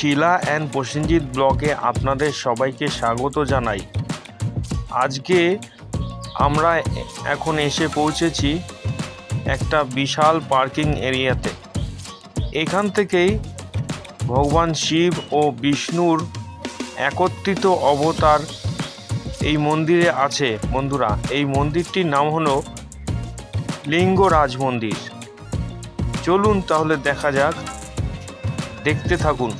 শিলা and Prosenjit ব্লগে আপনাদের সবাইকে স্বাগত জানাই। আজকে আমরা এখন এসে পৌঁছেছি একটা বিশাল পার্কিং এরিয়াতে। এখান থেকেই ভগবান শিব ও বিষ্ণুর একত্রিত অবতার এই মন্দিরে আছে। বন্ধুরা, এই মন্দিরটির নাম হলো লিঙ্গরাজ মন্দির। চলুন তাহলে দেখা যাক, দেখতে থাকুন।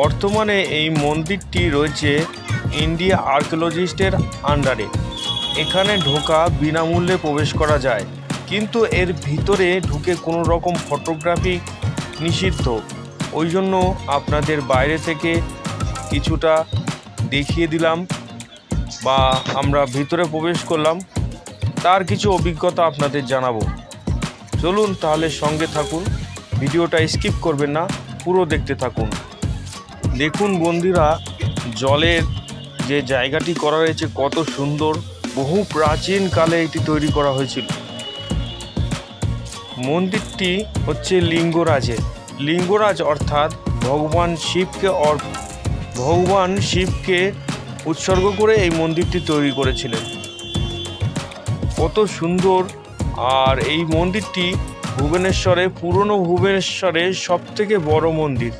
বর্তমানে এই মন্দিরটি রয়েছে ইন্ডিয়া আর্কিওলজিস্টের আন্ডারে। এখানে ঢোকা বিনামূল্যে প্রবেশ করা যায়, কিন্তু এর ভিতরে ঢুকে কোনো রকম ফটোগ্রাফি নিষিদ্ধ। ওই জন্য আপনাদের বাইরে থেকে কিছুটা দেখিয়ে দিলাম বা আমরা ভিতরে প্রবেশ করলাম, তার কিছু অভিজ্ঞতা আপনাদের জানাবো। চলুন তাহলে সঙ্গে থাকুন, ভিডিওটা স্কিপ করবেন না, পুরো দেখতে থাকুন। দেখুন বন্ধুরা, জলের যে জায়গাটি করা রয়েছে কত সুন্দর, বহু প্রাচীন কালে এটি তৈরি করা হয়েছিল। মন্দিরটি হচ্ছে লিঙ্গরাজ অর্থাৎ ভগবান শিবকে উৎসর্গ করে এই মন্দিরটি তৈরি করেছিলেন। কত সুন্দর। আর এই মন্দিরটি পুরনো ভুবনেশ্বরের সবথেকে বড় মন্দির।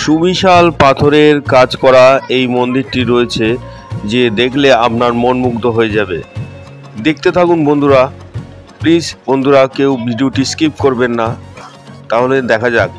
সুবিশাল পাথরের কাজ করা এই মন্দিরটি রয়েছে, যে দেখলে আপনার মন মুগ্ধ হয়ে যাবে। দেখতে থাকুন বন্ধুরা, প্লিজ বন্ধুরা কেউ ভিডিওটি স্কিপ করবেন না। তাহলে দেখা যাক।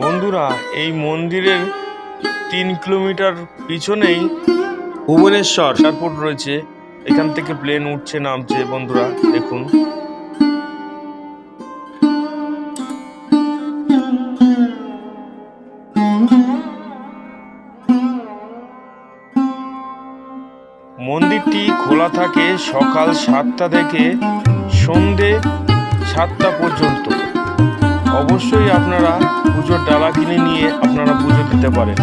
বন্ধুরা, এই মন্দিরের 3 কিলোমিটার পিছনেই ভুবনেশ্বর এয়ারপোর্ট রয়েছে। এখান থেকে প্লেন উঠছে নামছে। বন্ধুরা দেখুন, মন্দিরটি খোলা থাকে সকাল 7টা থেকে সন্ধে 7টা পর্যন্ত। অবশ্যই আপনারা পুজোর ডালা কিনে নিয়ে আপনারা পুজো দিতে পারেন।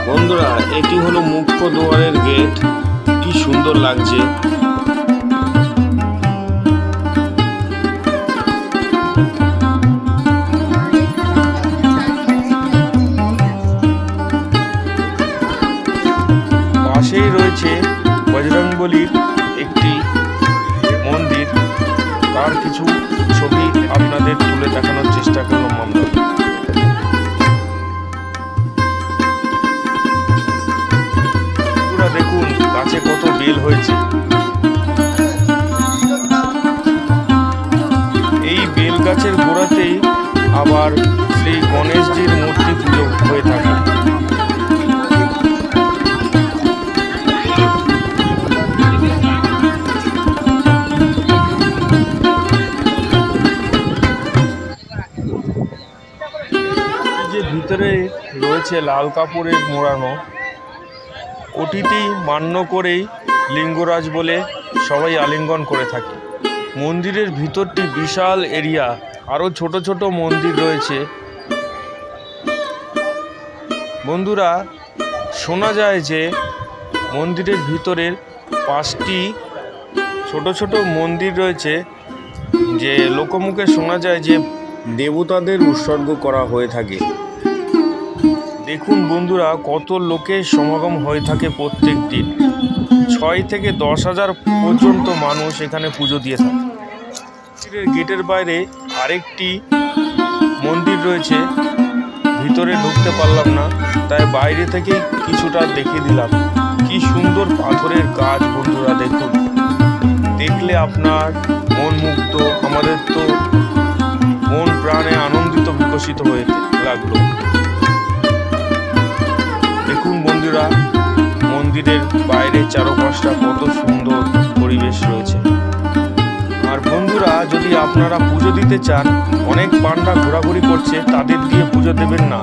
বন্ধুরা, এটি হলো মুখ্য দুয়ারের গেট। কি সুন্দর লাগছে। পাশেই রয়েছে বজরংবলীর একটি মন্দির, তার কিছু ছবি আপনাদের তুলে দেখানোর চেষ্টা করলাম আমরা। দেখুন গাছে কত বেল হয়েছে। এই বেল গাছের গোড়াতেই আবার শ্রী গণেশজির মূর্তি পুজো হয়ে থাকে। ভিতরে রয়েছে লাল কাপড়ের মোড়ানো, ওটিতেই মান্য করেই লিঙ্গরাজ বলে সবাই আলিঙ্গন করে থাকে। মন্দিরের ভিতরটি বিশাল এরিয়া, আরও ছোট ছোট মন্দির রয়েছে। বন্ধুরা, শোনা যায় যে মন্দিরের ভিতরের 5টি ছোট ছোট মন্দির রয়েছে, যে লোকমুখে শোনা যায় যে দেবতাদের উৎসর্গ করা হয়ে থাকে। দেখুন বন্ধুরা, কত লোকের সমাগম হয়ে থাকে প্রত্যেক দিন। 6 থেকে 10,000 পর্যন্ত মানুষ এখানে পুজো দিয়ে থাকে। গেটের বাইরে আরেকটি মন্দির রয়েছে, ভিতরে ঢুকতে পারলাম না, তাই বাইরে থেকে কিছুটা দেখিয়ে দিলাম। কি সুন্দর পাথরের কাজ বন্ধুরা, দেখুন, দেখলে আপনার মন মুগ্ধ। আমাদের তো মন প্রাণে আনন্দিত বিকশিত হয়ে লাগলো। দেখুন বন্ধুরা, মন্দিরের বাইরে চারপাশটা কত সুন্দর পরিবেশ রয়েছে। আর বন্ধুরা, যদি আপনারা পুজো দিতে চান, অনেক পান্ডা ঘোরাঘুরি করছে, তাদের দিয়ে পুজো দেবেন না।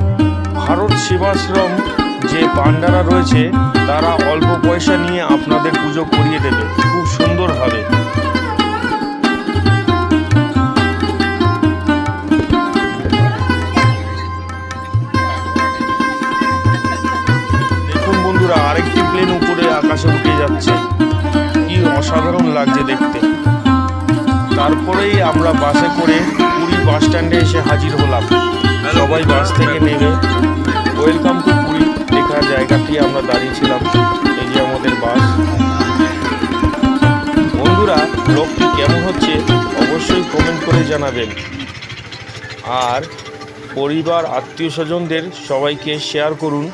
ভারত সেবাশ্রম যে পান্ডারা রয়েছে তারা অল্প পয়সা নিয়ে আপনাদের পুজো করিয়ে দেবে খুব সুন্দরভাবে। দেখুন বন্ধুরা, আরেকটি প্লেন উপরে আকাশে উঠে যাচ্ছে, কি অসাধারণ লাগছে দেখতে। তারপরেই আমরা বাসে করে পুরী বাস স্ট্যান্ডে এসে হাজির হলাম। সবাই বাস থেকে নেমে ওয়েলকাম টু পুরী লেখা জায়গাটি আমরা দাঁড়িয়েছিলাম। এই যে আমাদের বাস। বন্ধুরা, ব্লগটি কেমন হচ্ছে অবশ্যই কমেন্ট করে জানাবেন। আর পরিবার আত্মীয় স্বজনদের সবাইকে শেয়ার করুন।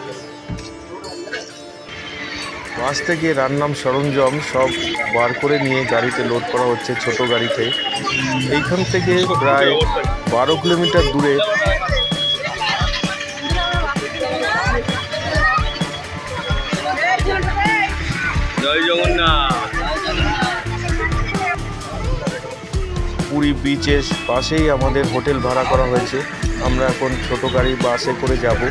বাস থেকে রান্নার সরঞ্জাম সব বার করে নিয়ে গাড়িতে লোড করা হচ্ছে, ছোট গাড়িতে। এইখান থেকে প্রায় 12 কিলোমিটার দূরে জয় জগন্নাথ পুরী বিচের পাশেই আমাদের হোটেল ভাড়া করা হয়েছে। আমরা এখন ছোট গাড়ি বাসে করে যাব।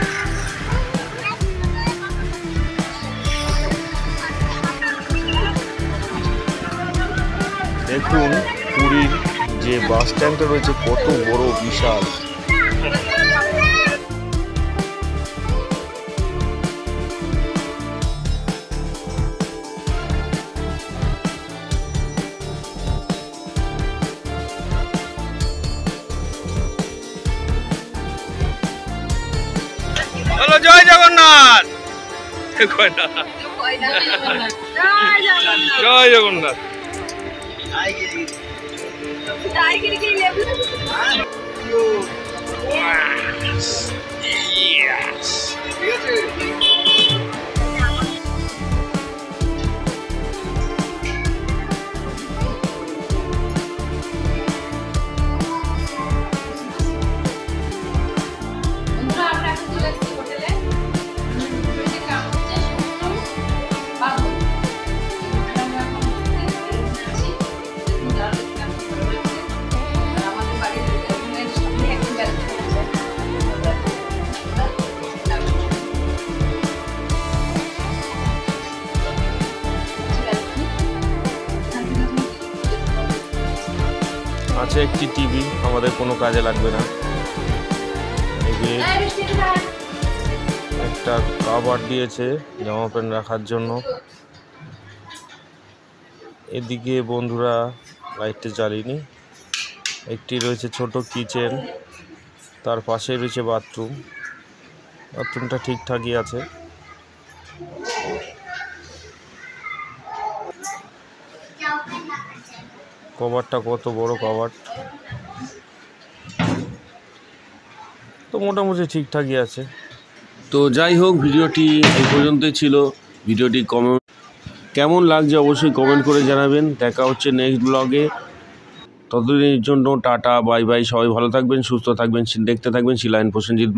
দেখুন পুরীর যে বাস স্ট্যান্ডটা রয়েছে কত বড়, বিশাল। হ্যালো, জয় জগন্নাথ। জয় জগন্নাথ। আছে একটি টিভি, আমাদের কোনো কাজে লাগবে না। এই যে একটা কভার দিয়েছে জামা প্যান্ট রাখার জন্য। এদিকে বন্ধুরা লাইটটা জ্বালিনি। একটি রয়েছে ছোট কিচেন, তার পাশে রয়েছে বাথরুম। বাথরুমটা ঠিকঠাকই আছে। কভারটা কত বড় কভার, তো মোটামুটি ঠিকঠাকই আছে। তো যাই হোক, ভিডিওটি এই পর্যন্তই ছিল। ভিডিওটি কেমন লাগছে অবশ্যই কমেন্ট করে জানাবেন। দেখা হচ্ছে নেক্সট ব্লগে। ততদিনের জন্য টাটা, বাই বাই। সবাই ভালো থাকবেন, সুস্থ থাকবেন, দেখতে থাকবেন শিলায়ন প্রসেনজিৎ ব্লগ।